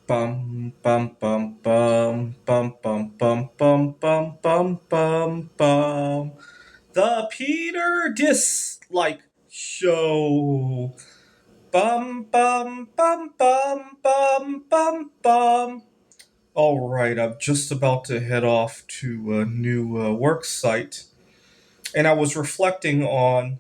Bum bum bum bum bum bum bum bum bum bum bum bum. The Peter Dislike Show. Bum bum bum bum bum bum bum. All right, I'm just about to head off to a new work site, and I was reflecting on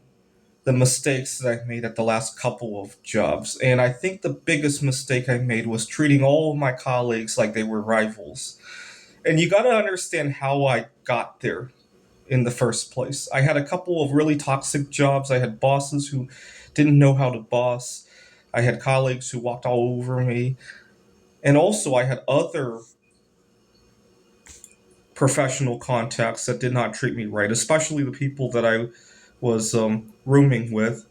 the mistakes that I've made at the last couple of jobs. And I think the biggest mistake I made was treating all of my colleagues like they were rivals. And you got to understand how I got there in the first place. I had a couple of really toxic jobs. I had bosses who didn't know how to boss. I had colleagues who walked all over me. And also, I had other professional contacts that did not treat me right, especially the people that I was rooming with.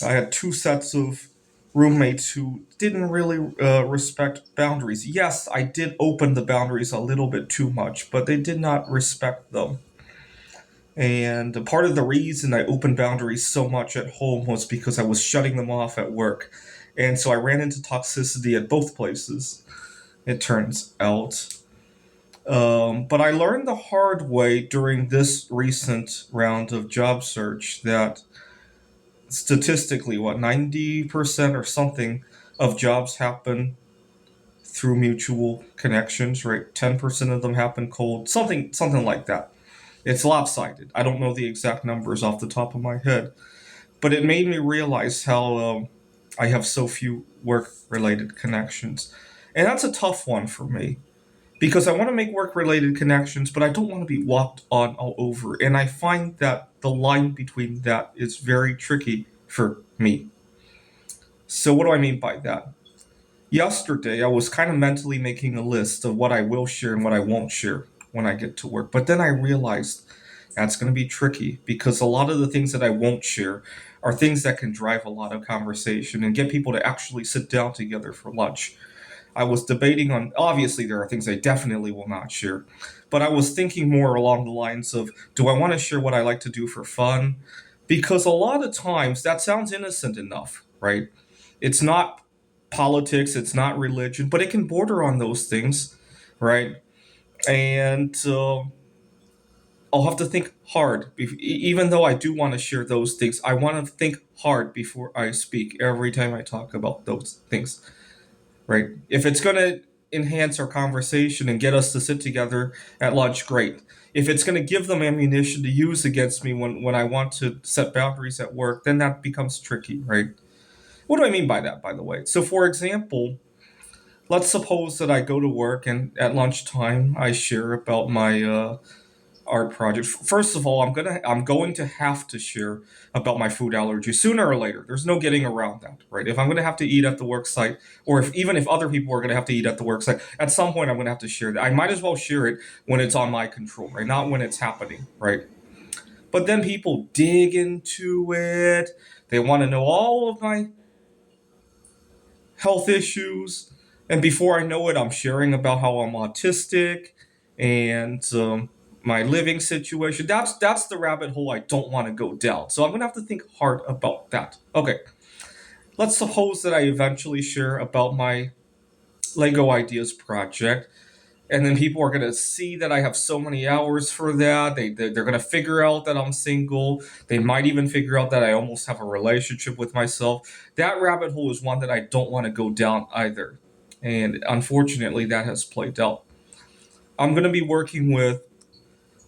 I had two sets of roommates who didn't really respect boundaries. Yes, I did open the boundaries a little bit too much, but they did not respect them. And part of the reason I opened boundaries so much at home was because I was shutting them off at work. And so I ran into toxicity at both places, it turns out. But I learned the hard way during this recent round of job search that statistically, what, 90% or something of jobs happen through mutual connections, right? 10% of them happen cold, something like that. It's lopsided. I don't know the exact numbers off the top of my head, but it made me realize how I have so few work related connections. And that's a tough one for me because I want to make work related connections, but I don't want to be walked on all over. And I find that the line between that is very tricky for me. So, what do I mean by that? Yesterday, I was kind of mentally making a list of what I will share and what I won't share when I get to work. But then I realized that's going to be tricky because a lot of the things that I won't share are things that can drive a lot of conversation and get people to actually sit down together for lunch. I was debating on, obviously, there are things I definitely will not share, but I was thinking more along the lines of, do I want to share what I like to do for fun? Because a lot of times that sounds innocent enough, right? It's not politics, it's not religion, but it can border on those things, right? And I'll have to think hard. Even though I do want to share those things, I want to think hard before I speak every time I talk about those things, right? If it's going to enhance our conversation and get us to sit together at lunch, great. If it's going to give them ammunition to use against me when I want to set boundaries at work, then that becomes tricky, right? What do I mean by that, by the way? So, for example, let's suppose that I go to work and at lunchtime I share about my art project. First of all, I'm going to have to share about my food allergy sooner or later. There's no getting around that, right? If I'm going to have to eat at the work site, or if even if other people are going to have to eat at the work site, at some point I'm going to have to share that. I might as well share it when it's on my control, right? Not when it's happening, right? But then people dig into it. They want to know all of my health issues. And before I know it, I'm sharing about how I'm autistic and my living situation. That's the rabbit hole I don't want to go down. So I'm gonna have to think hard about that. Okay, let's suppose that I eventually share about my Lego Ideas project, and then people are gonna see that I have so many hours for that. They're gonna figure out that I'm single. They might even figure out that I almost have a relationship with myself. That rabbit hole is one that I don't want to go down either, and unfortunately, that has played out. I'm gonna be working with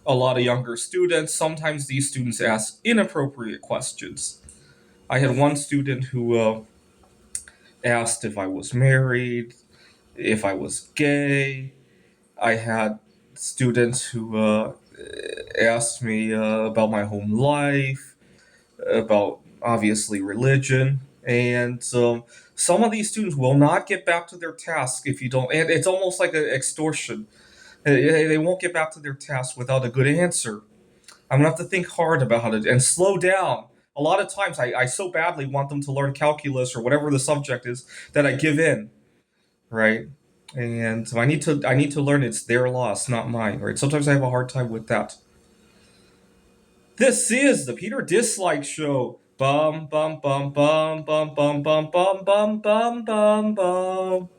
a lot of younger students. Sometimes these students ask inappropriate questions. I had one student who asked if I was married, if I was gay. I had students who asked me about my home life, about obviously religion, and some of these students will not get back to their task if you don't. And it's almost like an extortion. They won't get back to their task without a good answer. I'm gonna have to think hard about how to and slow down. A lot of times, I so badly want them to learn calculus or whatever the subject is that I give in, right? And so I need to learn it's their loss, not mine, right? Sometimes I have a hard time with that. This is the Peter Dislike Show. Bum bum bum bum bum bum bum bum bum bum bum bum.